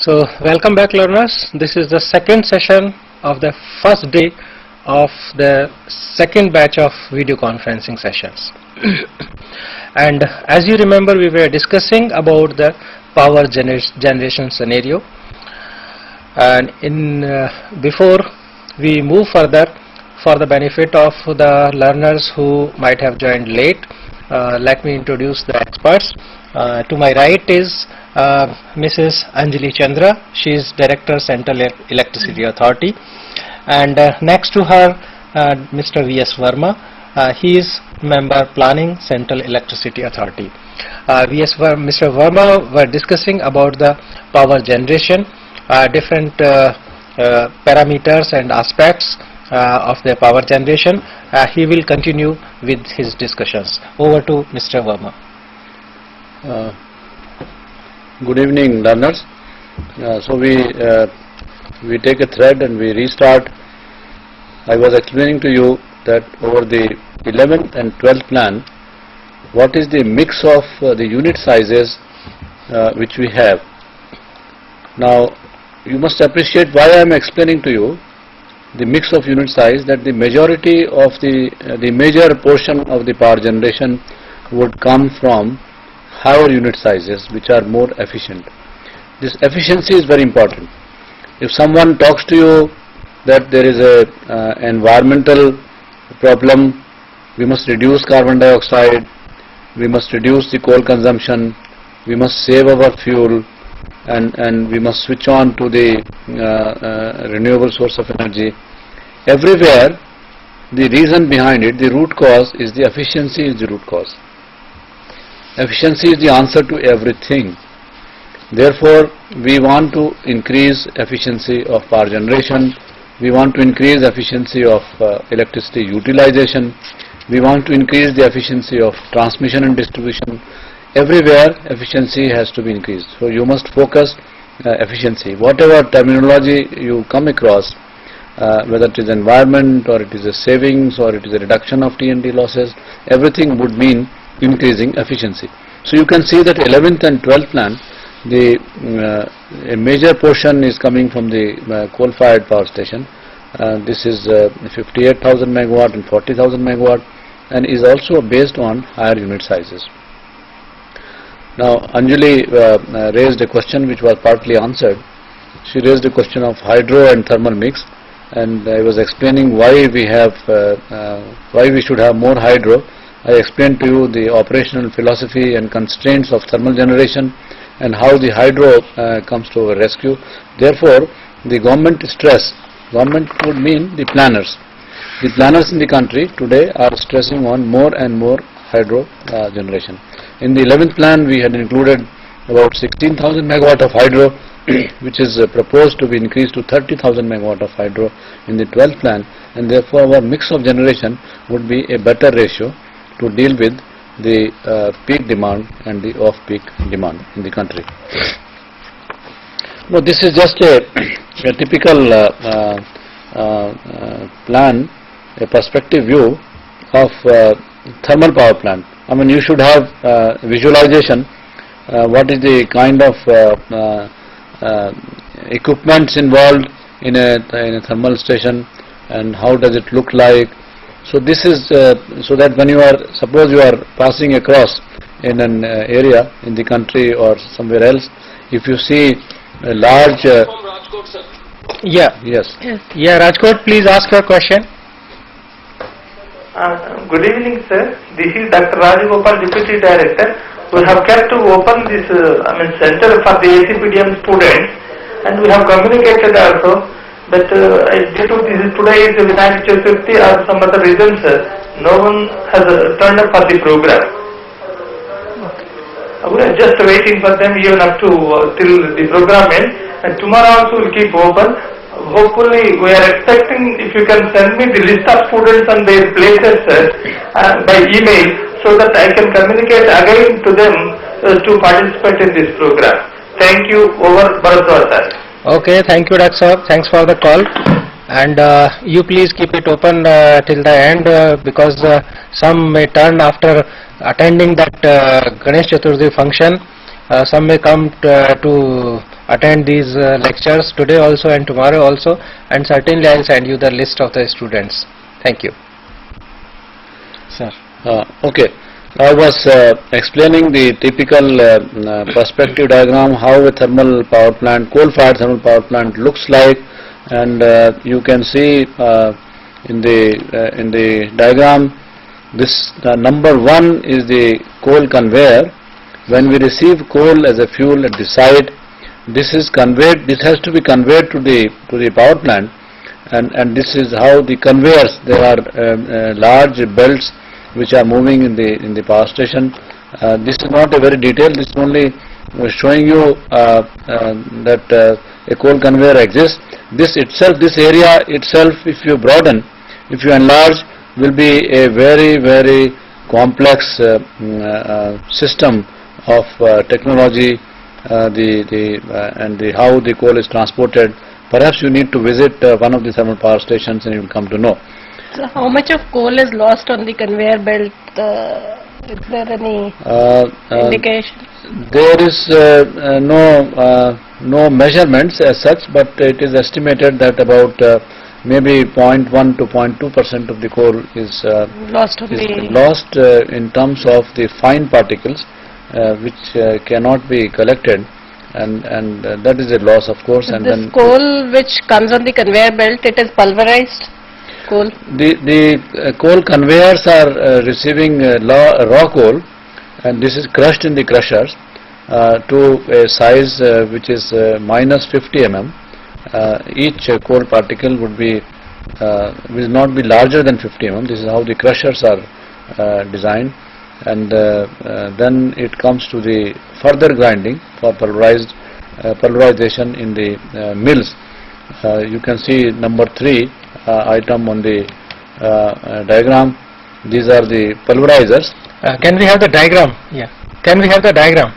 So, welcome back learners. This is the second session of the first day of the second batch of video conferencing sessions. And as you remember, we were discussing about the power generation scenario. And before we move further, for the benefit of the learners who might have joined late, let me introduce the experts. To my right is Mrs. Anjali Chandra. She is Director, Central Electricity Authority, and next to her Mr. V.S. Verma. He is Member, Planning, Central Electricity Authority. Mr. Verma were discussing about the power generation, different parameters and aspects of the power generation. He will continue with his discussions. Over to Mr. Verma. Good evening, learners. So we take a thread and we restart. I was explaining to you that over the 11th and 12th plan, what is the mix of the unit sizes which we have. Now, you must appreciate why I am explaining to you the mix of unit size, that the majority of the major portion of the power generation would come from higher unit sizes which are more efficient. This efficiency is very important. If someone talks to you that there is a environmental problem, we must reduce carbon dioxide, we must reduce the coal consumption, we must save our fuel, and we must switch on to the renewable source of energy. Everywhere, the reason behind it, the root cause is the efficiency is the root cause. Efficiency is the answer to everything. Therefore, we want to increase efficiency of power generation, we want to increase efficiency of electricity utilization, we want to increase the efficiency of transmission and distribution. Everywhere efficiency has to be increased. So you must focus efficiency. Whatever terminology you come across, whether it is environment or it is a savings or it is a reduction of T&D losses, everything would mean increasing efficiency. So you can see that 11th and 12th plan, a major portion is coming from the coal-fired power station. This is 58,000 megawatt and 40,000 megawatt, and is also based on higher unit sizes. Now, Anjali raised a question which was partly answered. She raised a question of hydro and thermal mix, and I was explaining why we should have more hydro. I explained to you the operational philosophy and constraints of thermal generation and how the hydro comes to our rescue. Therefore, the government would mean the planners. The planners in the country today are stressing on more and more hydro generation. In the 11th plan, we had included about 16,000 megawatt of hydro, which is proposed to be increased to 30,000 megawatt of hydro in the 12th plan, and therefore our mix of generation would be a better ratio to deal with the peak demand and the off-peak demand in the country. Now, this is just a typical plan, a perspective view of thermal power plant. I mean, you should have visualization, what is the kind of equipments involved in a thermal station and how does it look like. So this is so that when suppose you are passing across in an area in the country or somewhere else, if you see a large from Rajkot, sir. Yeah, yes. Yeah, Rajkot, please ask your question. Good evening, sir. This is Dr. Rajagopal, Deputy Director. We have kept to open this center for the ACPDM students, and we have communicated also that due to this today is Vinayak Chaturthi or some other reasons, no one has turned up for the program. We are just waiting for them even up to till the program end, and tomorrow also will keep open. Hopefully, we are expecting if you can send me the list of students and their places by email, so that I can communicate again to them to participate in this program. Thank you. Over, Bharadwaj sir. Okay, thank you, Dr. Sir. Thanks for the call. And you please keep it open till the end because some may turn after attending that Ganesh Chaturthi function. Some may come to attend these lectures today also and tomorrow also, and certainly I will send you the list of the students. Thank you. Sir. Okay. I was explaining the typical perspective diagram, how a thermal power plant, coal-fired thermal power plant looks like, and you can see in the diagram, this number 1 is the coal conveyor. When we receive coal as a fuel at the site, this is conveyed. This has to be conveyed to the power plant, and this is how the conveyors. There are large belts which are moving in the power station. This is not a very detailed. This is only showing you that a coal conveyor exists. This area itself, if you broaden, if you enlarge, will be a very, very complex system of technology, and how the coal is transported. Perhaps you need to visit one of the thermal power stations and you will come to know. So how much of coal is lost on the conveyor belt? Is there any indication? There is no measurements as such, but it is estimated that about maybe 0.1 to 0.2% of the coal is lost in terms of the fine particles which cannot be collected, and that is a loss, of course. And this then coal which comes on the conveyor belt, it is pulverized coal? The coal conveyors are receiving raw coal, and this is crushed in the crushers to a size which is minus 50 mm. Each coal particle will not be larger than 50 mm. This is how the crushers are designed, and then it comes to the further grinding for pulverization in the mills. You can see number 3 item on the diagram. These are the pulverizers. Can we have the diagram? Yeah. Can we have the diagram?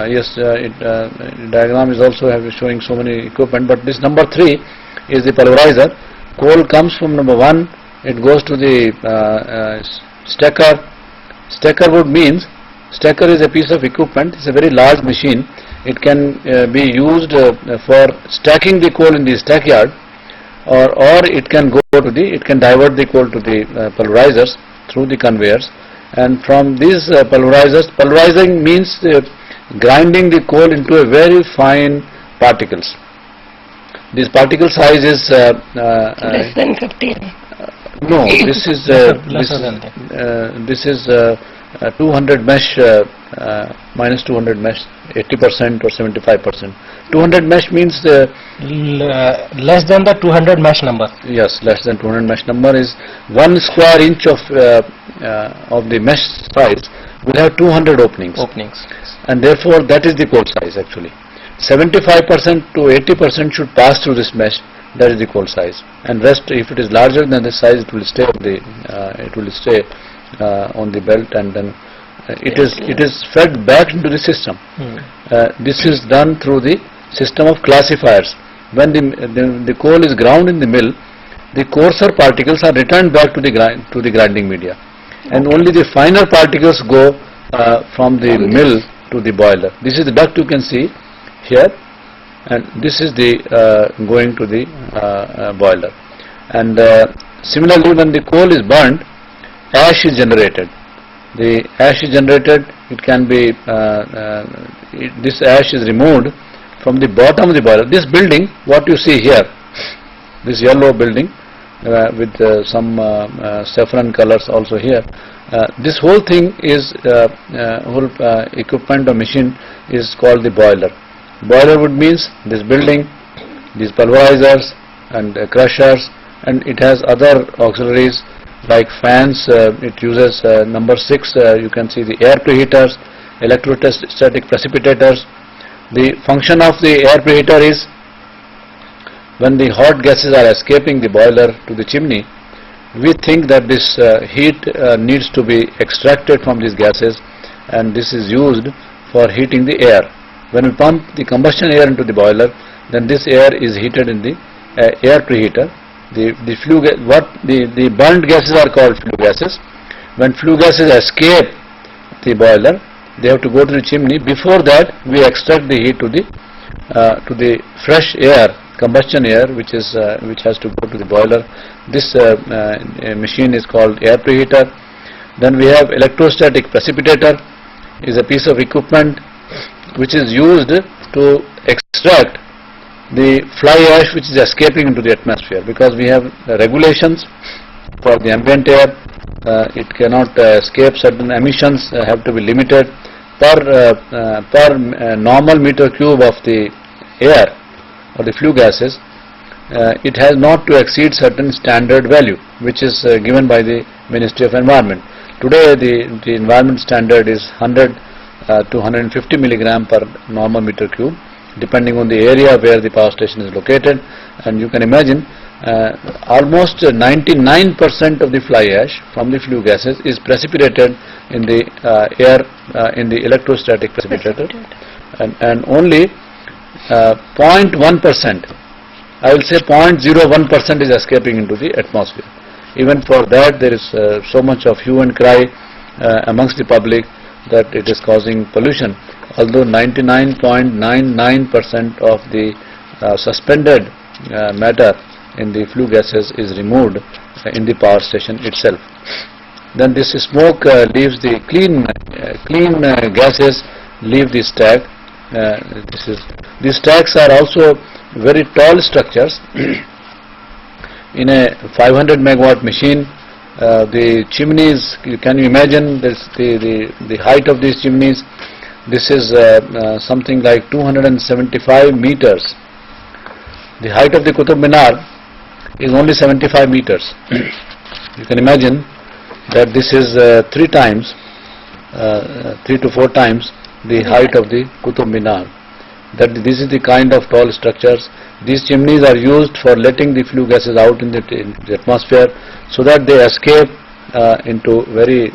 Yes, diagram is also showing so many equipment, but this number 3 is the pulverizer. Coal comes from number 1, it goes to the stacker. Stacker wood means, stacker is a piece of equipment, it's a very large machine. It can be used for stacking the coal in the stackyard, or it can divert the coal to the pulverizers through the conveyors. And from these pulverizing means grinding the coal into a very fine particles. This particle size is less than 15. No, this is this is 200 mesh, minus 200 mesh, 80% or 75%. 200 mesh means less than the 200 mesh number. Yes, less than 200 mesh number is 1 square inch of the mesh size will have 200 openings. And therefore that is the coal size actually. 75% to 80% should pass through this mesh. That is the coal size. And rest, if it is larger than this size, it will stay on the belt, and then it is fed back into the system. This is done through the system of classifiers. When the coal is ground in the mill, the coarser particles are returned back to the grinding media, and only the finer particles go from the mill to the boiler. This is the duct you can see here, and this is the going to the boiler. And similarly, when the coal is burnt, ash is generated. The ash is generated. It can be this ash is removed from the bottom of the boiler. This building, what you see here, this yellow building with some saffron colors also here. This whole thing is whole equipment or machine is called the boiler. Boiler wood means this building, these pulverizers and crushers and it has other auxiliaries like fans. It uses number 6, you can see the air preheaters, electrostatic precipitators. The function of the air preheater is when the hot gases are escaping the boiler to the chimney, we think that this heat needs to be extracted from these gases, and this is used for heating the air. When we pump the combustion air into the boiler, then this air is heated in the air preheater. The burnt gases are called flue gases. When flue gases escape the boiler, they have to go to the chimney. Before that, we extract the heat to the fresh air, combustion air, which has to go to the boiler. This machine is called air preheater. Then we have electrostatic precipitator, is a piece of equipment which is used to extract the fly ash which is escaping into the atmosphere, because we have regulations for the ambient air. It cannot escape. Certain emissions have to be limited per normal meter cube of the air or the flue gases. It has not to exceed certain standard value which is given by the Ministry of Environment. Today the environment standard is 100 to 150 milligram per normal meter cube, depending on the area where the power station is located. And you can imagine almost 99% of the fly ash from the flue gases is precipitated in the air, in the electrostatic precipitator, and only 0.1%, I will say 0.01% is escaping into the atmosphere. Even for that, there is so much of hue and cry amongst the public that it is causing pollution, although 99.99% of the suspended matter in the flue gases is removed in the power station itself. Then this smoke leaves the clean gases leave the stack. These stacks are also very tall structures. In a 500 megawatt machine, the chimneys, can you imagine this, the height of these chimneys? This is something like 275 meters. The height of the Qutub Minar is only 75 meters. You can imagine that this is 3 to 4 times the height of the Qutub Minar. That this is the kind of tall structures. These chimneys are used for letting the flue gases out in the atmosphere, so that they escape into very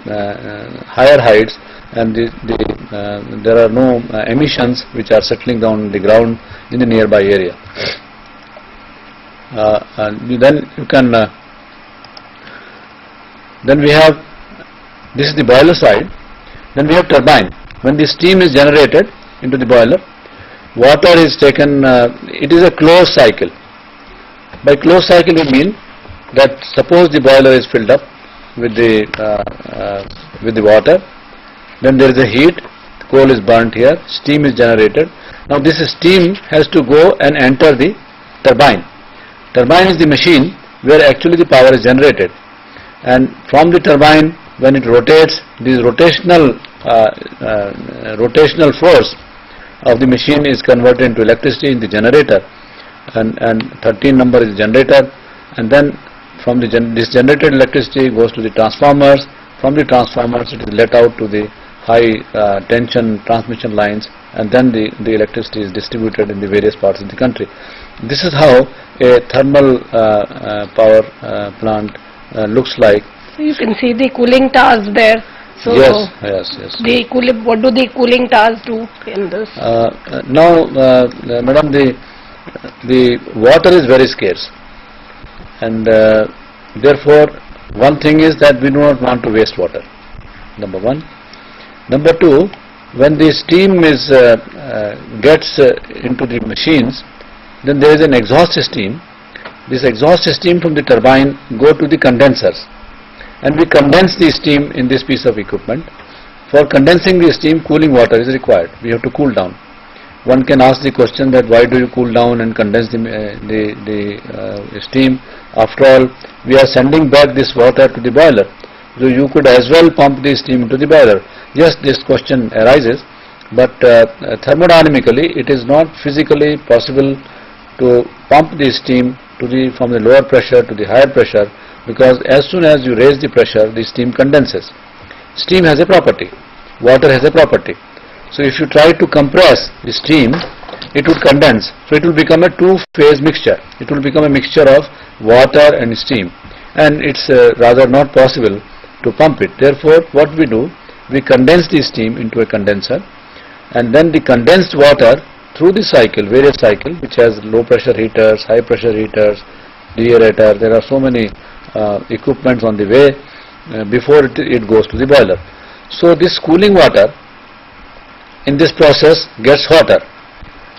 higher heights, and there are no emissions which are settling down on the ground in the nearby area. And then you can then we have, this is the boiler side. Then we have turbine. When the steam is generated into the boiler, water is taken, it is a closed cycle. By closed cycle we mean that suppose the boiler is filled up with the water, then there is a heat, coal is burnt here, steam is generated. Now this steam has to go and enter the turbine. Turbine is the machine where actually the power is generated, and from the turbine, when it rotates, this rotational force of the machine is converted into electricity in the generator, and 13 number is generator, and then from this generated electricity goes to the transformers. From the transformers it is let out to the high tension transmission lines, and then the electricity is distributed in the various parts of the country. This is how a thermal power plant looks like. So you can see the cooling towers there. So yes. The cooling, what do the cooling towers do in this? Now, madam, the water is very scarce, and therefore one thing is that we do not want to waste water. Number one. Number two, when the steam is gets into the machines, then there is an exhaust stream. This exhaust stream from the turbine go to the condensers, and we condense the steam in this piece of equipment. For condensing the steam, cooling water is required. We have to cool down. One can ask the question that why do you cool down and condense the steam? After all, we are sending back this water to the boiler, so you could as well pump the steam into the boiler. Yes, this question arises, but thermodynamically it is not physically possible to pump the steam from the lower pressure to the higher pressure, because as soon as you raise the pressure, the steam condenses. Steam has a property, water has a property. So if you try to compress the steam, it would condense. So it will become a two-phase mixture. It will become a mixture of water and steam, and it's rather not possible to pump it. Therefore, what we do, we condense the steam into a condenser, and then the condensed water through the cycle, various cycle, which has low pressure heaters, high pressure heaters, deaerator. There are so many equipments on the way before it goes to the boiler. So this cooling water in this process gets hotter.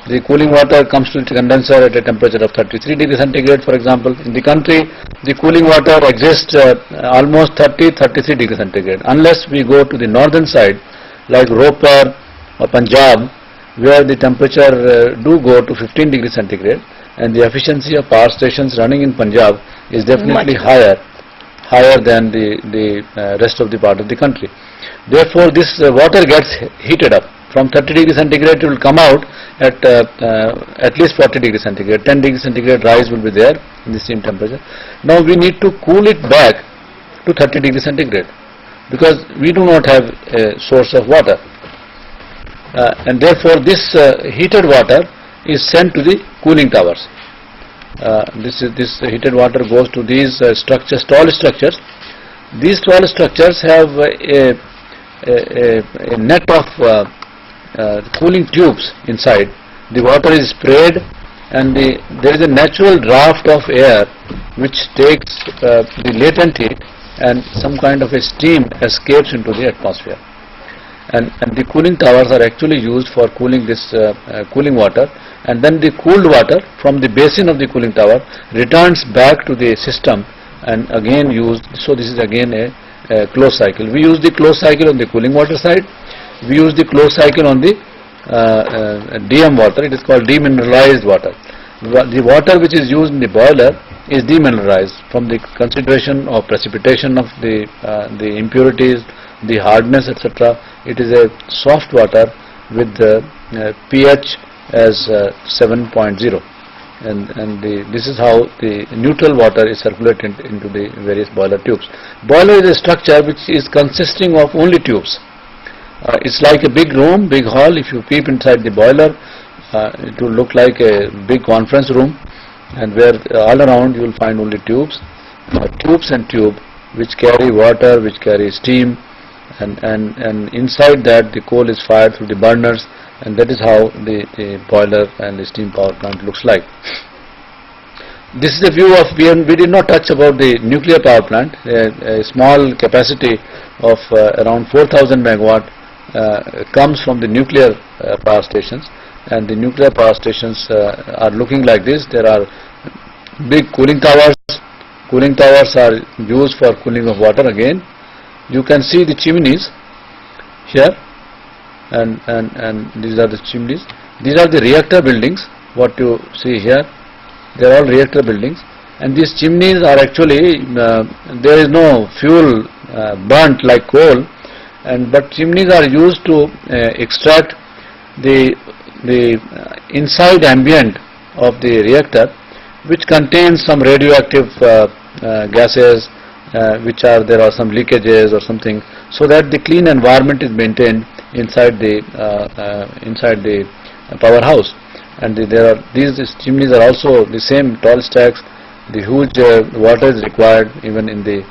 The cooling water comes to the condenser at a temperature of 33 degrees centigrade, for example. In the country, the cooling water exists almost 33 degrees centigrade, unless we go to the northern side, like Ropar or Punjab, where the temperature do go to 15 degrees centigrade, and the efficiency of power stations running in Punjab is definitely higher than the rest of the part of the country. Therefore, this water gets heated up. From 30 degrees centigrade, it will come out at least 40 degrees centigrade. 10 degrees centigrade rise will be there in the steam temperature. Now we need to cool it back to 30 degrees centigrade, because we do not have a source of water. And therefore this heated water is sent to the cooling towers. This heated water goes to these structures, tall structures. These tall structures have a net of cooling tubes inside. The water is sprayed, and there is a natural draft of air which takes the latent heat, and some kind of a steam escapes into the atmosphere. And the cooling towers are actually used for cooling this cooling water, and then the cooled water from the basin of the cooling tower returns back to the system and again used. So this is again a closed cycle. We use the closed cycle on the cooling water side. We use the closed cycle on the DM water. It is called demineralized water. The water which is used in the boiler is demineralized from the consideration of precipitation of the impurities, the hardness, etc. It is a soft water with the pH as 7.0, and this is how the neutral water is circulated into the various boiler tubes. Boiler is a structure which is consisting of only tubes. It's like a big room, big hall. If you peep inside the boiler, it will look like a big conference room, and where all around you will find only tubes, and tube which carry water, which carry steam, and inside that the coal is fired through the burners, and that is how the boiler and the steam power plant looks like. This is a view of, we did not touch about the nuclear power plant, a small capacity of around 4,000 megawatt comes from the nuclear power stations, and the nuclear power stations are looking like this. There are big cooling towers. Cooling towers are used for cooling of water again. You can see the chimneys here, and these are the chimneys. These are the reactor buildings. What you see here, they are all reactor buildings, and these chimneys are actually there is no fuel burnt like coal, but chimneys are used to extract the inside ambient of the reactor, which contains some radioactive gases, there are some leakages or something, so that the clean environment is maintained inside the powerhouse. And these chimneys are also the same tall stacks. The huge water is required even in the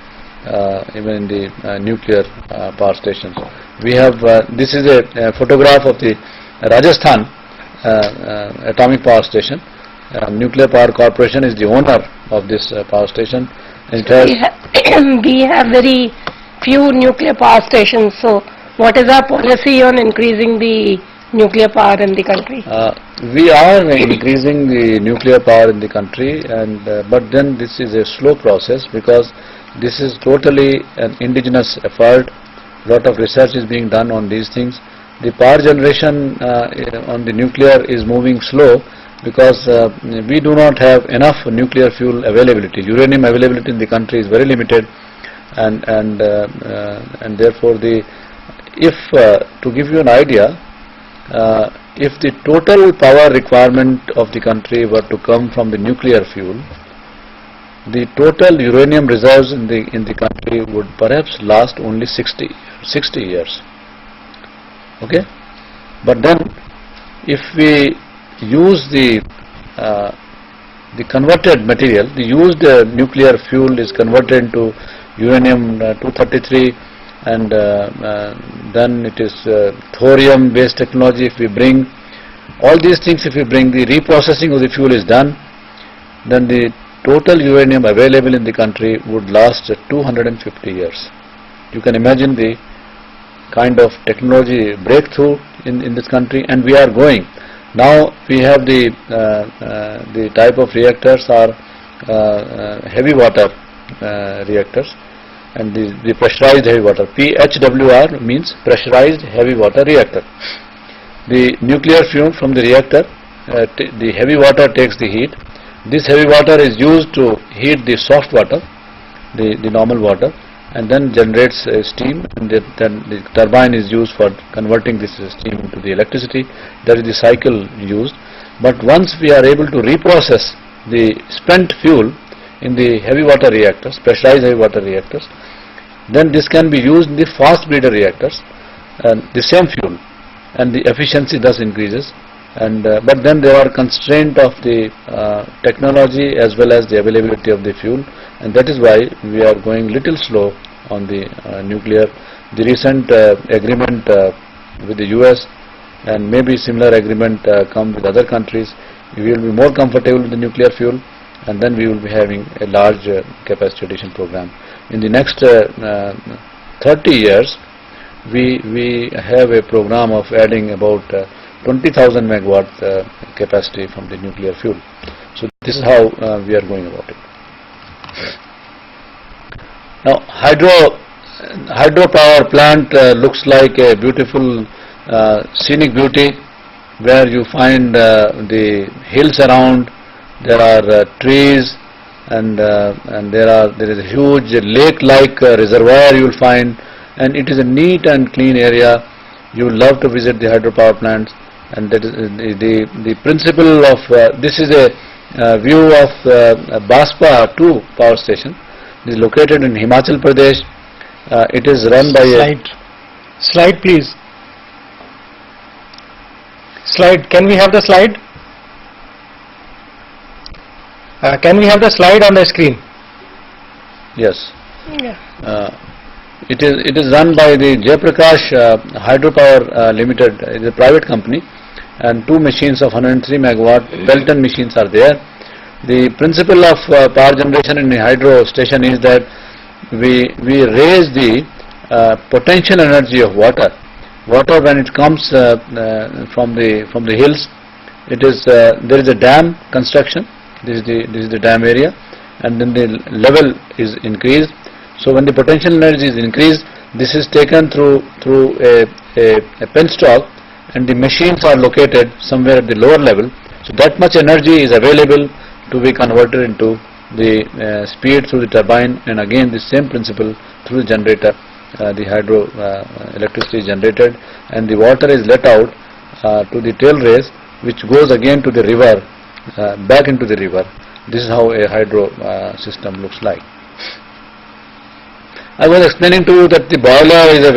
nuclear power stations. We have this is a photograph of the Rajasthan atomic power station. Nuclear Power Corporation is the owner of this power station. And it has we have very few nuclear power stations. So, what is our policy on increasing the nuclear power in the country? We are increasing the nuclear power in the country, but then this is a slow process, because this is totally an indigenous effort. Lot of research is being done on these things. The power generation on the nuclear is moving slow, because we do not have enough nuclear fuel availability. Uranium availability in the country is very limited, and therefore to give you an idea, if the total power requirement of the country were to come from the nuclear fuel, the total uranium reserves in the country would perhaps last only 60 years. Okay, but then if we use the converted material, the used nuclear fuel is converted into uranium-233, and then it is thorium-based technology. If we bring all these things, if we bring the reprocessing of the fuel is done, then the total uranium available in the country would last 250 years. You can imagine the kind of technology breakthrough in this country, and we are going. Now we have the type of reactors are heavy water reactors, and the pressurized heavy water. PHWR means pressurized heavy water reactor. The nuclear fuel from the reactor, the heavy water takes the heat. This heavy water is used to heat the soft water, the normal water, and then generates steam, and then the turbine is used for converting this steam into the electricity. That is the cycle used. But once we are able to reprocess the spent fuel in the heavy water reactors, pressurized heavy water reactors, then this can be used in the fast breeder reactors, and the same fuel, and the efficiency thus increases. And but then there are constraint of the technology as well as the availability of the fuel, and that is why we are going little slow on the nuclear. The recent agreement with the US, and maybe similar agreement come with other countries, we will be more comfortable with the nuclear fuel, and then we will be having a large capacity addition program. In the next 30 years, we have a program of adding about 20,000 megawatt capacity from the nuclear fuel. So this is how we are going about it. Now hydropower plant looks like a beautiful scenic beauty, where you find the hills around, there are trees, and there is a huge lake-like reservoir you will find, and it is a neat and clean area. You will love to visit the hydropower plants, and that is the principle of this is a view of Baspa 2 power station. It is located in Himachal Pradesh. It is run by slide please. Slide, can we have the slide? Can we have the slide on the screen? Yes. Yeah. It is run by the Jayaprakash Hydropower Limited. It is a private company, and 2 machines of 103 megawatt Pelton machines are there. The principle of power generation in the hydro station is that we raise the potential energy of water. Water, when it comes from the hills, it is there is a dam construction. This is the dam area, and then the level is increased. So when the potential energy is increased, this is taken through a penstock, and the machines are located somewhere at the lower level. So that much energy is available to be converted into the speed through the turbine, and again the same principle through the generator. The hydro electricity is generated, and the water is let out to the tail race, which goes again to the river, back into the river. This is how a hydro system looks like. I was explaining to you that the boiler is a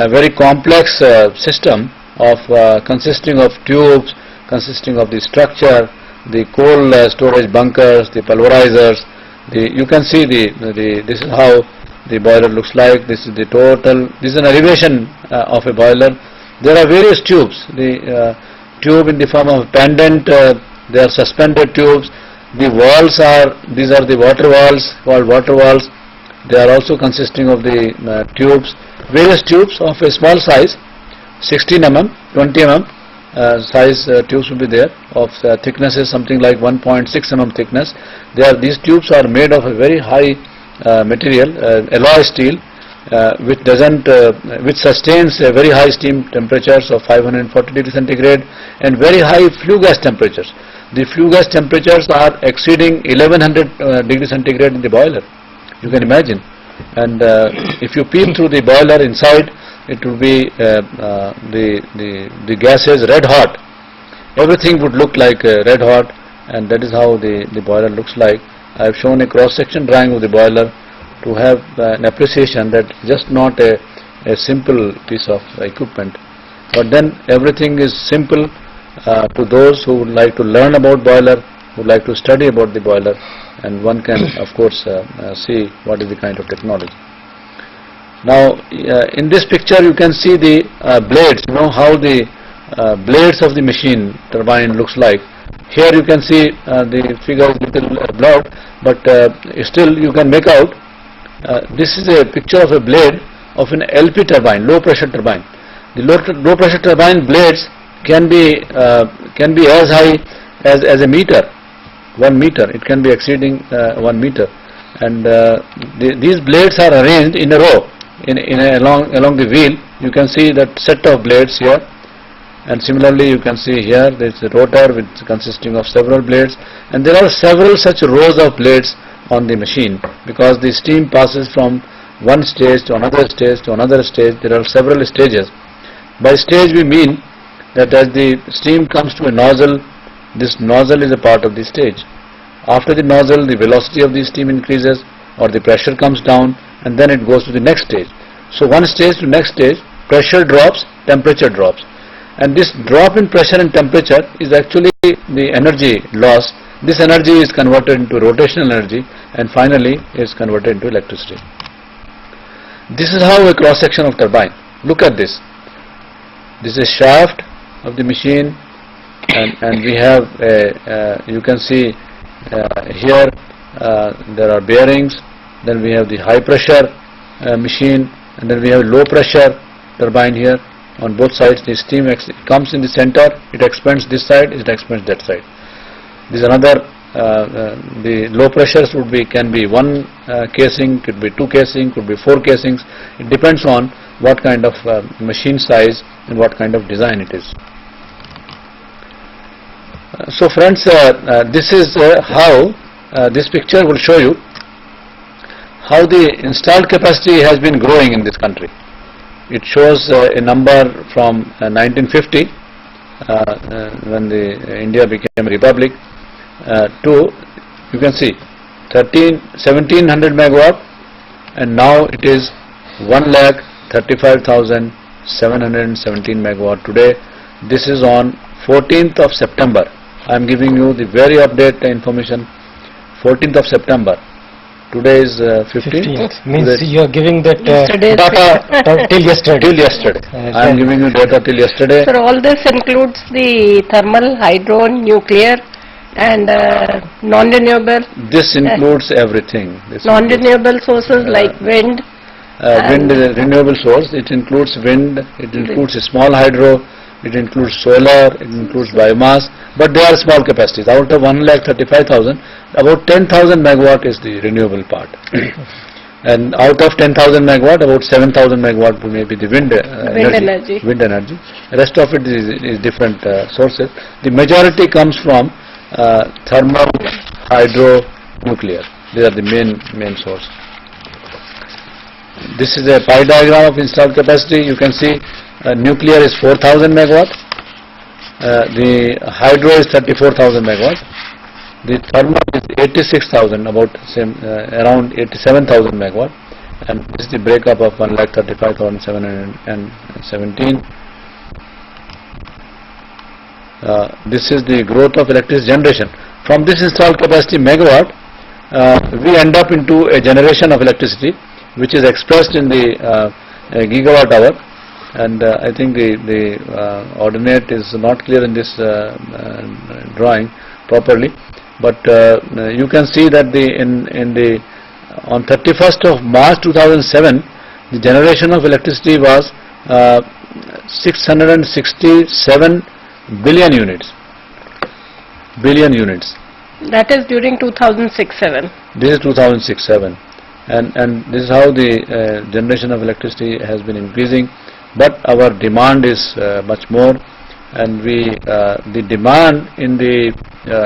very complex system of consisting of tubes, consisting of the structure, the coal storage bunkers, the pulverizers. You can see this is how the boiler looks like. This is the total. This is an elevation of a boiler. There are various tubes. The tube in the form of pendant. They are suspended tubes. The walls these are the water walls, called water walls. They are also consisting of the tubes, various tubes of a small size, 16 mm, 20 mm size tubes will be there, of thicknesses something like 1.6 mm thickness. These tubes are made of a very high material, alloy steel, which sustains very high steam temperatures of 540 degrees centigrade and very high flue gas temperatures. The flue gas temperatures are exceeding 1100 degrees centigrade in the boiler. You can imagine. And if you peep through the boiler inside, it will be the gases red hot. Everything would look like red hot, and that is how the boiler looks like. I have shown a cross-section drawing of the boiler to have an appreciation that just not a simple piece of equipment, but then everything is simple to those who would like to learn about boiler, who would like to study about the boiler, and one can of course see what is the kind of technology. Now in this picture you can see the blades, how the blades of the machine turbine looks like. Here you can see the figure is little blurred, but still you can make out this is a picture of a blade of an LP turbine, low pressure turbine. The low pressure turbine blades can be as high as a meter, 1 meter. It can be exceeding 1 meter, and these blades are arranged in a row along the wheel. You can see that set of blades here, and similarly you can see here there is a rotor which consisting of several blades, and there are several such rows of blades on the machine, because the steam passes from one stage to another stage to another stage. There are several stages. By stage we mean that as the steam comes to a nozzle, this nozzle is a part of the stage. After the nozzle, the velocity of the steam increases or the pressure comes down, and then it goes to the next stage. So one stage to next stage, pressure drops, temperature drops, and this drop in pressure and temperature is actually the energy loss. This energy is converted into rotational energy and finally is converted into electricity. This is how a cross section of turbine. Look at this. This is shaft of the machine, and we have you can see here there are bearings. Then we have the high pressure machine, and then we have low pressure turbine here. On both sides the steam comes in the center, it expands this side, it expands that side. This is another, the low pressures can be one casing, could be two casing, could be four casings. It depends on what kind of machine size and what kind of design it is. So friends, this is how this picture will show you how the installed capacity has been growing in this country. It shows a number from 1950 when India became a republic to, you can see, 1700 megawatt, and now it is 1,35,717 megawatt today. This is on 14th of September. I am giving you the very update information. 14th of September. Today is 15th. Means you are giving that data till yesterday. Till yesterday. I am giving you data till yesterday. So all this includes the thermal, hydro, nuclear, and non-renewable. This includes everything. Non-renewable sources like wind. Wind is a renewable source. It includes wind. It includes small hydro. It includes solar. It includes biomass. But they are small capacities. Out of 1,35,000, about 10,000 megawatt is the renewable part. And out of 10,000 megawatt, about 7,000 megawatt may be the wind energy. Wind energy. The rest of it is different sources. The majority comes from thermal, hydro, nuclear. These are the main source. This is a pie diagram of installed capacity. You can see nuclear is 4,000 megawatt. The hydro is 34,000 megawatt. The thermal is 86,000, about around 87,000 megawatt, and this is the breakup of 1,35,717. This is the growth of electricity generation. From this installed capacity megawatt, we end up into a generation of electricity which is expressed in the gigawatt hour, and I think the ordinate is not clear in this drawing properly, but you can see that on 31st of March 2007 the generation of electricity was 667 billion units. That is during 2006-07. This is 2006-07, and this is how the generation of electricity has been increasing. But our demand is much more, and the demand in the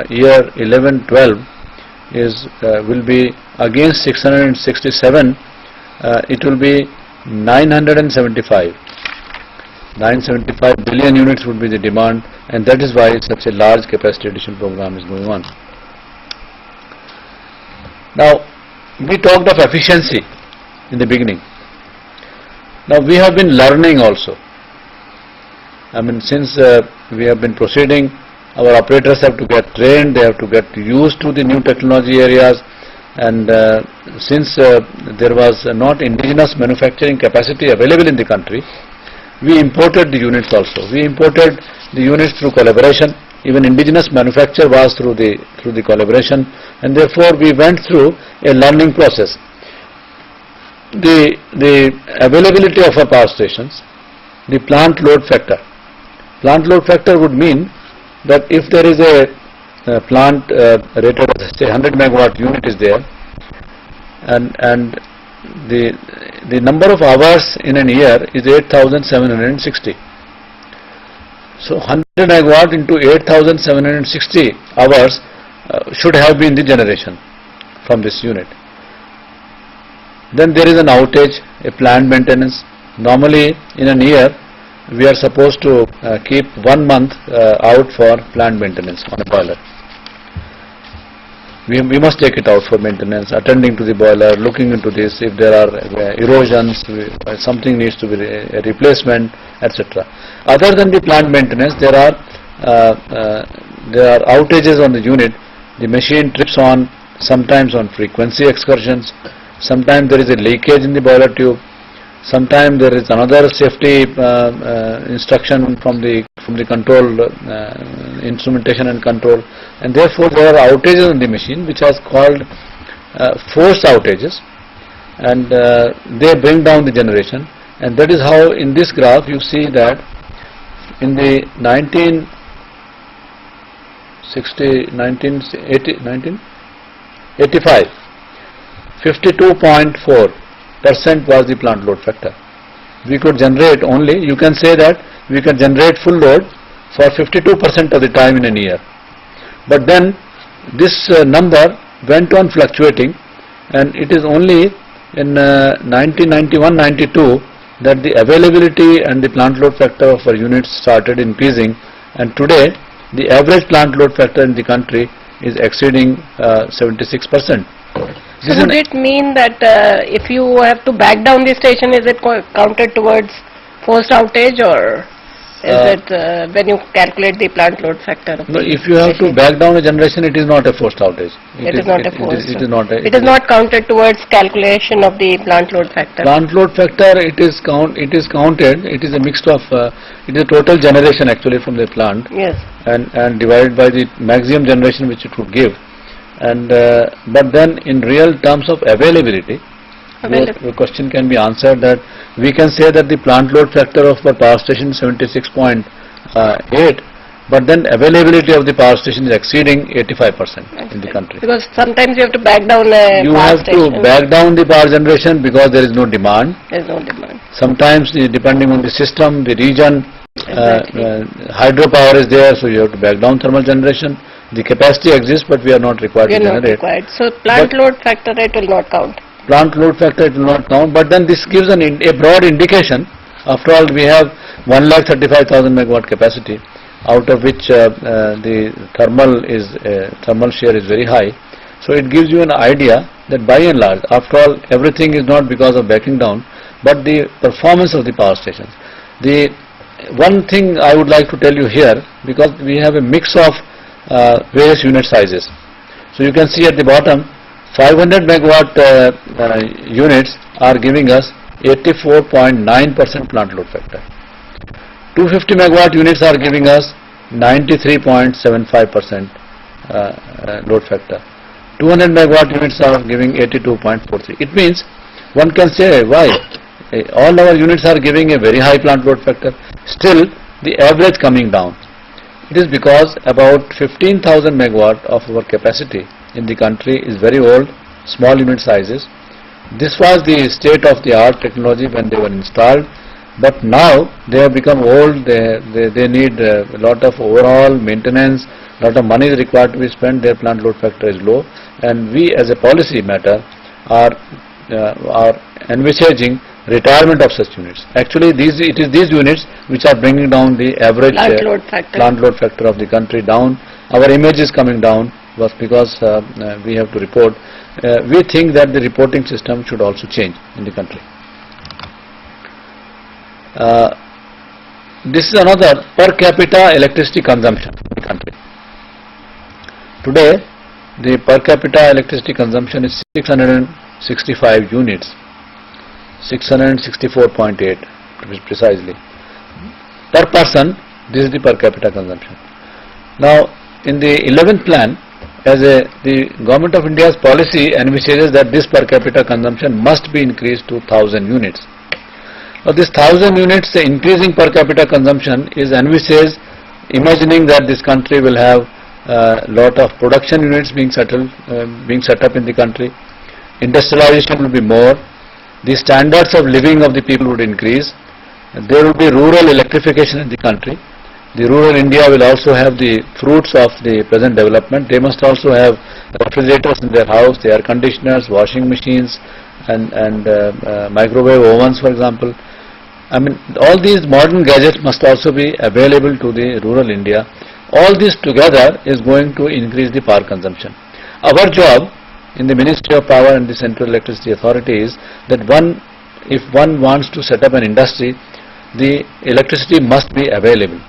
year 11-12 will be against 667. It will be 975 billion units would be the demand, and that is why such a large capacity addition program is going on. Now, we talked of efficiency in the beginning. Now, we have been learning also. I mean, since we have been proceeding, our operators have to get trained, they have to get used to the new technology areas, and since there was not indigenous manufacturing capacity available in the country, we imported the units also. We imported the units through collaboration. Even indigenous manufacture was through the collaboration, and therefore we went through a learning process. The availability of our power stations, the plant load factor. Plant load factor would mean that if there is a plant rated as say 100 megawatt unit is there, and the number of hours in a year is 8,760. So 100 megawatt into 8,760 hours should have been the generation from this unit. Then there is an outage, a planned maintenance. Normally in a year we are supposed to keep 1 month out for planned maintenance on a boiler. We must take it out for maintenance, attending to the boiler, looking into this, if there are erosions, something needs to be a replacement, etc. Other than the plant maintenance, there are outages on the unit. The machine trips on, sometimes on frequency excursions, sometimes there is a leakage in the boiler tube, sometimes there is another safety instruction from the control instrumentation and control, and therefore there are outages on the machine which are called forced outages, and they bring down the generation. And that is how in this graph you see that in the 1985, 52.4% was the plant load factor. We could generate only, you can say that we can generate full load for 52% of the time in a year. But then this number went on fluctuating, and it is only in 1991-92 that the availability and the plant load factor of our units started increasing, and today the average plant load factor in the country is exceeding 76%. So would it mean that if you have to back down the station, is it counted towards forced outage, or is it when you calculate the plant load factor? No, if you have to back down a generation, it is not a forced outage. It is not a forced. It is not. It is not counted towards calculation of the plant load factor. Plant load factor, it is counted. It is a mix of it is a total generation actually from the plant. Yes. And divided by the maximum generation which it would give. And but then in real terms of availability, your question can be answered that we can say that the plant load factor of our power station is 76.8, but then availability of the power station is exceeding 85% in the country. Because sometimes you have to back down a You power have station. to back down the power generation because there is no demand. There is no demand. Sometimes depending on the system, the region, Exactly. hydropower is there, so you have to back down thermal generation. The capacity exists, but we are not required We are to not generate. required. So plant load factor rate will not count. Plant load factor it will not count, but then this gives a broad indication. After all, we have 1,35,000 megawatt capacity, out of which the thermal share is very high. So it gives you an idea that by and large, after all, everything is not because of backing down, but the performance of the power stations. The one thing I would like to tell you here, because we have a mix of various unit sizes. So you can see at the bottom, 500 megawatt units are giving us 84.9% plant load factor. 250 megawatt units are giving us 93.75% load factor. 200 megawatt units are giving 82.43. It means one can say why all our units are giving a very high plant load factor, still the average coming down. It is because about 15,000 megawatt of our capacity in the country is very old, small unit sizes. This was the state of the art technology when they were installed, but now they have become old. They need a lot of overall maintenance, lot of money is required to be spent. Their plant load factor is low, and we as a policy matter are envisaging retirement of such units. Actually, it is these units which are bringing down the average Plant load factor of the country down. Our image is coming down, was because we have to report. We think that the reporting system should also change in the country. This is another per capita electricity consumption in the country. Today, the per capita electricity consumption is 665 units, 664.8 precisely. Per person, this is the per capita consumption. Now, in the 11th plan, the Government of India's policy envisages that this per capita consumption must be increased to 1000 units. Now, this 1000 units, the increasing per capita consumption is envisaged, imagining that this country will have lot of production units being set up in the country. Industrialization will be more. The standards of living of the people would increase. There will be rural electrification in the country. The rural India will also have the fruits of the present development. They must also have refrigerators in their house, the air conditioners, washing machines, and microwave ovens, for example. I mean, all these modern gadgets must also be available to the rural India. All this together is going to increase the power consumption. Our job in the Ministry of Power and the Central Electricity Authority is that if one wants to set up an industry, the electricity must be available.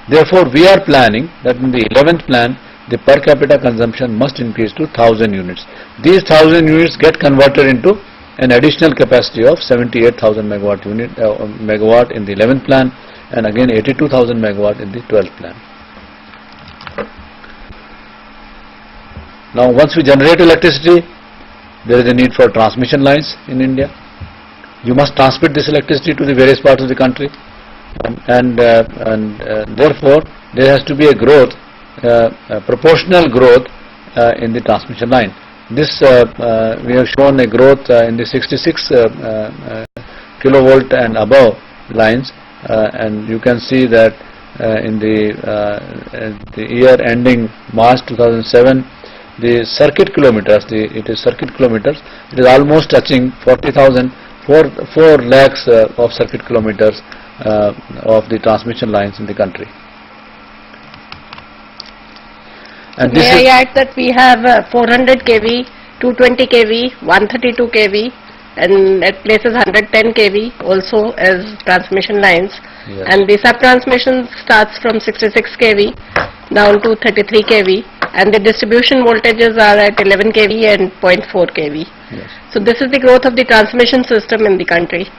Therefore, we are planning that in the 11th plan, the per capita consumption must increase to 1000 units. These 1000 units get converted into an additional capacity of 78,000 megawatt in the 11th plan, and again 82,000 megawatt in the 12th plan. Now, once we generate electricity, there is a need for transmission lines in India. You must transmit this electricity to the various parts of the country, and therefore there has to be a growth, proportional growth in the transmission line. This we have shown a growth in the 66 kilovolt and above lines, and you can see that in the year ending March 2007, the circuit kilometers, it is almost touching 40,000, 4 lakhs of circuit kilometers of the transmission lines in the country. And May I add that we have 400 kV, 220 kV, 132 kV, and at places 110 kV also as transmission lines. Yes. And the sub-transmission starts from 66 kV down to 33 kV, and the distribution voltages are at 11 kV and 0.4 kV. Yes. So this is the growth of the transmission system in the country.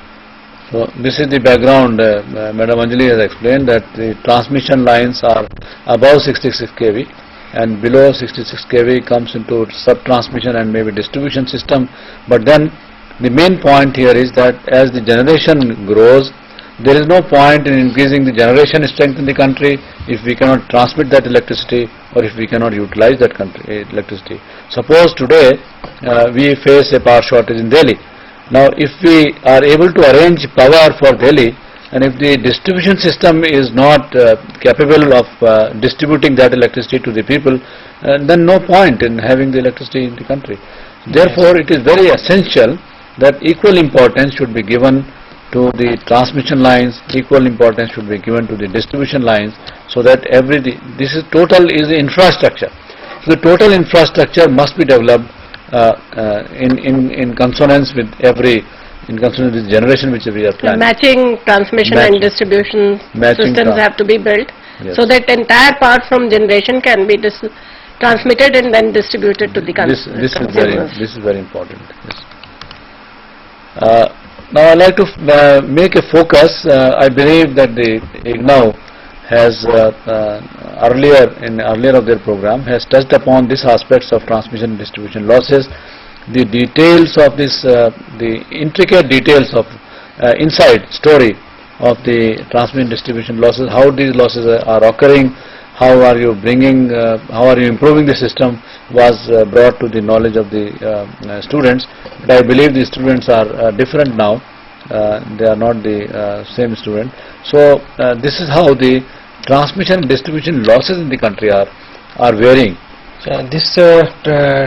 So this is the background. Madam Anjali has explained that the transmission lines are above 66 kV. And below 66 kV comes into sub-transmission and maybe distribution system. But then the main point here is that as the generation grows, there is no point in increasing the generation strength in the country if we cannot transmit that electricity or if we cannot utilize that electricity. Suppose today we face a power shortage in Delhi. Now if we are able to arrange power for Delhi, and if the distribution system is not capable of distributing that electricity to the people, then no point in having the electricity in the country. Therefore, it is very essential that equal importance should be given to the transmission lines, equal importance should be given to the distribution lines, so that this is the infrastructure. So the total infrastructure must be developed in consonance with the generation which we are planning. Matching transmission and distribution systems have to be built, yes, so that entire power from generation can be transmitted and then distributed to the consumers. This is very important. Yes. Now I like to make a focus. I believe that the IGNOU has earlier of their program has touched upon these aspects of transmission and distribution losses. The details of this, the intricate details of inside story of the transmission distribution losses, how these losses are occurring, how are you improving the system, was brought to the knowledge of the students. But I believe the students are different now. They are not the same student. So this is how the transmission and distribution losses in the country are varying. This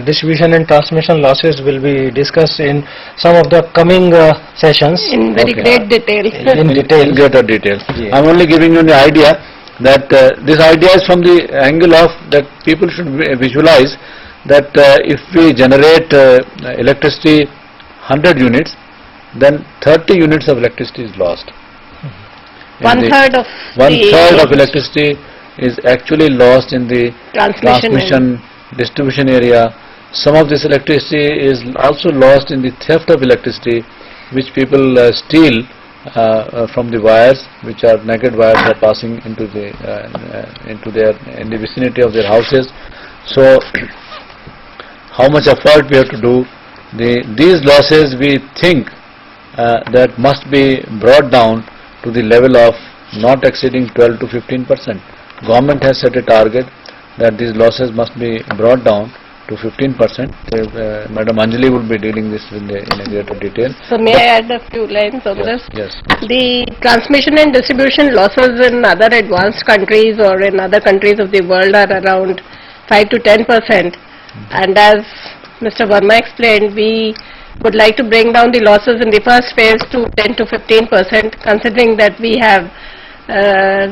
distribution and transmission losses will be discussed in some of the coming sessions. In very great detail. In detail. Greater detail. Yeah. I am only giving you the idea that this idea is from the angle of that people should visualize that if we generate electricity 100 units, then 30 units of electricity is lost. One third of electricity is actually lost in the transmission distribution area. Some of this electricity is also lost in the theft of electricity, which people steal from the wires, which are naked wires are passing into the in the vicinity of their houses. So how much effort we have to do? These losses we think that must be brought down to the level of not exceeding 12 to 15%. Government has set a target that these losses must be brought down to 15%. Madam Anjali will be dealing this in a greater detail. So may I add a few lines on this? Yes. The transmission and distribution losses in other advanced countries or in other countries of the world are around 5 to 10%. And as Mr. Verma explained, we would like to bring down the losses in the first phase to 10 to 15%, considering that we are a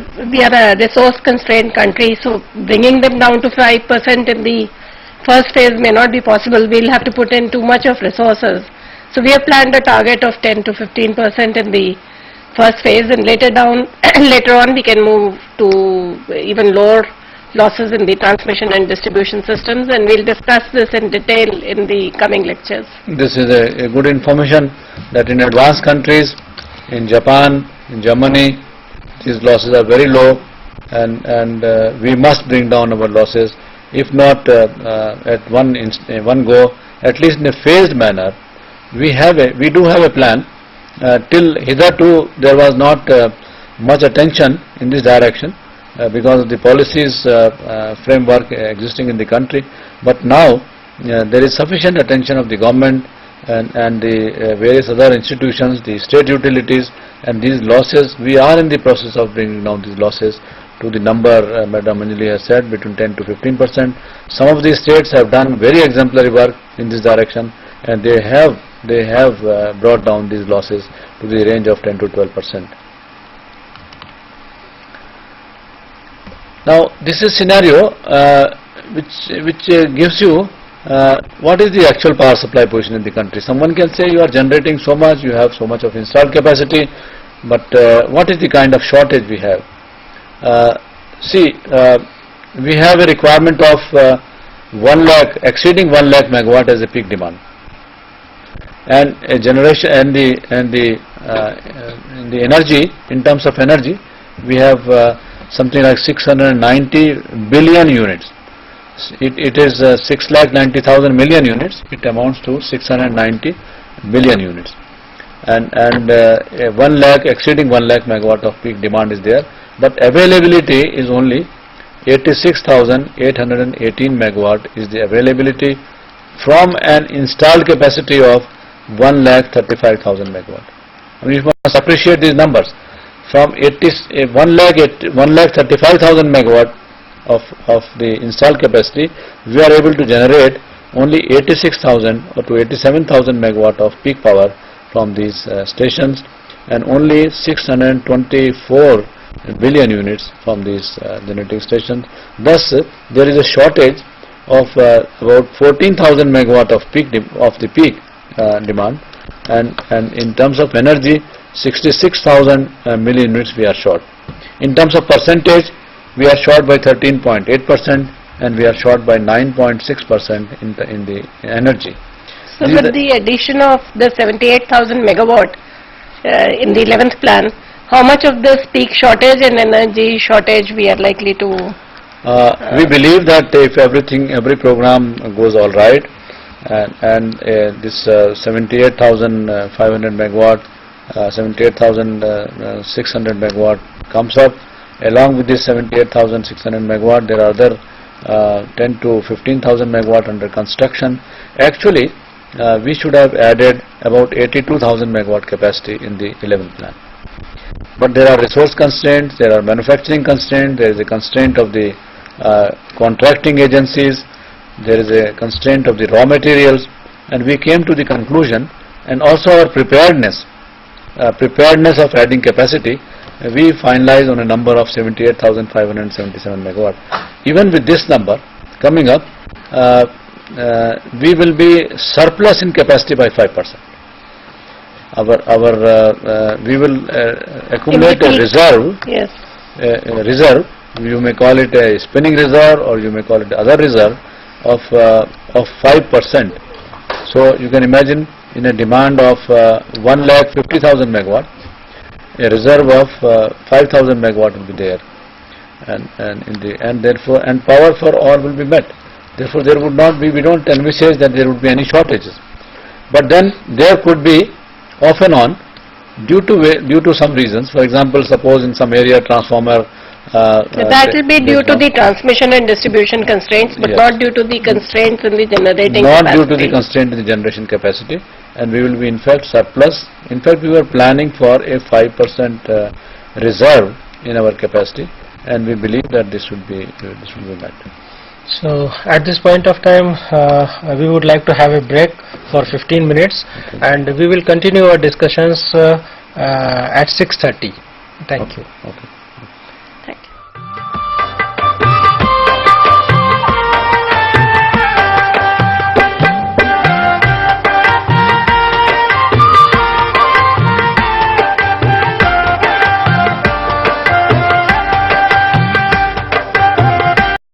resource constrained country, so bringing them down to 5% in the first phase may not be possible. We'll have to put in too much of resources. So we have planned a target of 10 to 15% in the first phase, and later on we can move to even lower losses in the transmission and distribution systems, and we'll discuss this in detail in the coming lectures. This is a good information that in advanced countries, in Japan, in Germany, these losses are very low, and we must bring down our losses. If not at one go, at least in a phased manner. We do have a plan. Till hitherto there was not much attention in this direction because of the policies framework existing in the country. But now there is sufficient attention of the government and the various other institutions, the state utilities, and these losses. We are in the process of bringing down these losses to the number Madam Anjali has said, between 10 to 15%. Some of these states have done very exemplary work in this direction, and they have brought down these losses to the range of 10 to 12%. Now this is scenario which gives you what is the actual power supply position in the country. Someone can say you are generating so much, you have so much of installed capacity, but what is the kind of shortage we have? We have a requirement of 1 lakh, exceeding 1 lakh megawatt as a peak demand, and a generation and the energy, in terms of energy, we have something like 690 billion units. It is 6,90,000 million units. It amounts to 690 billion units, and 1 lakh, exceeding 1 lakh megawatt of peak demand is there. But availability is only 86,818 megawatt is the availability from an installed capacity of 1,35,000 megawatt. I mean, you must appreciate these numbers. From 1,35,000 megawatt of the installed capacity, we are able to generate only 86,000 or to 87,000 megawatt of peak power from these stations, and only 624 billion units from these generating stations. Thus, there is a shortage of about 14,000 megawatt of peak demand, and in terms of energy, 66,000 million units we are short. In terms of percentage, we are short by 13.8%, and we are short by 9.6% in the energy. So with the addition of the 78,000 megawatt in the 11th plan, how much of this peak shortage and energy shortage we are likely to? We believe that if every program goes all right, and this 78,500 megawatt, 78,600 megawatt comes up, along with this 78,600 megawatt, there are other 10 to 15,000 megawatt under construction. Actually, we should have added about 82,000 megawatt capacity in the 11th plan. But there are resource constraints, there are manufacturing constraints, there is a constraint of the contracting agencies, there is a constraint of the raw materials, and we came to the conclusion, and also our preparedness of adding capacity, we finalized on a number of 78,577 megawatt. Even with this number coming up, we will be surplus in capacity by 5%. We will accumulate a reserve. Yes. A reserve. You may call it a spinning reserve, or you may call it other reserve of 5%. So you can imagine, in a demand of 1,50,000 megawatt, a reserve of 5,000 megawatt will be there, and therefore power for all will be met. Therefore, there would not be. We don't envisage that there would be any shortages. But then there could be off and on due to some reasons. For example, suppose in some area transformer. That will be due to the transmission and distribution constraints, but Yes. not due to the constraints in the generating Not capacity. due to the constraint in the generation capacity, and we will be in fact surplus. In fact, we were planning for a 5% reserve in our capacity, and we believe that this will be met. So at this point of time, we would like to have a break for 15 minutes, and we will continue our discussions at 6:30. Thank you. Okay.